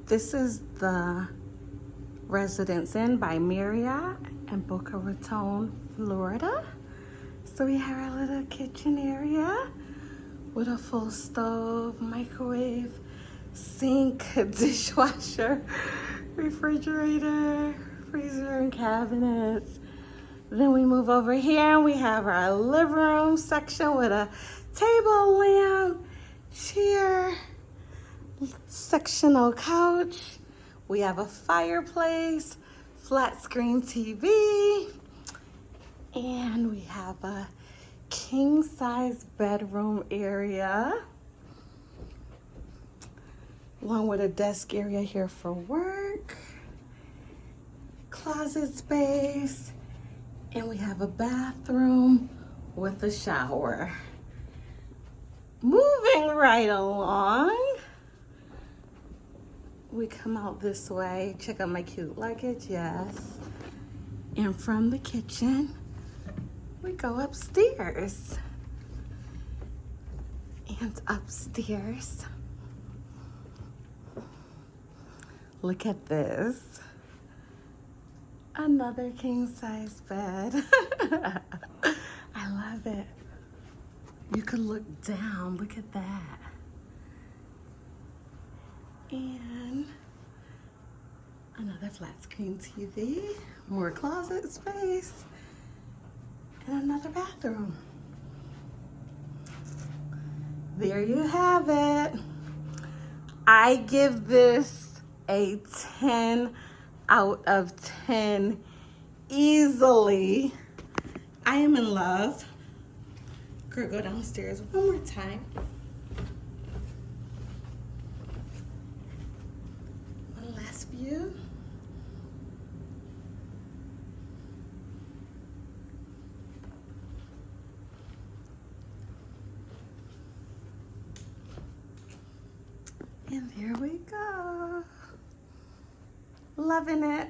This is the Residence Inn by Marriott in Boca Raton, Florida. So we have our little kitchen area with a full stove, microwave, sink, dishwasher, refrigerator, freezer, and cabinets. Then we move over here and we have our living room section with a table, lamp, chair, sectional couch. We have a fireplace, flat screen TV, and we have a king size bedroom area, along with a desk area here for work, closet space, and we have a bathroom with a shower. Moving right along, we come out this way. Check out my cute luggage, yes. And from the kitchen, we go upstairs. And upstairs, look at this. Another king size bed. I love it. You could look down, look at that. And another flat screen TV, more closet space, and another bathroom. There you have it. I give this a 10 out of 10 easily. I am in love. Girl, go downstairs one more time. One last view. And there we go. Loving it.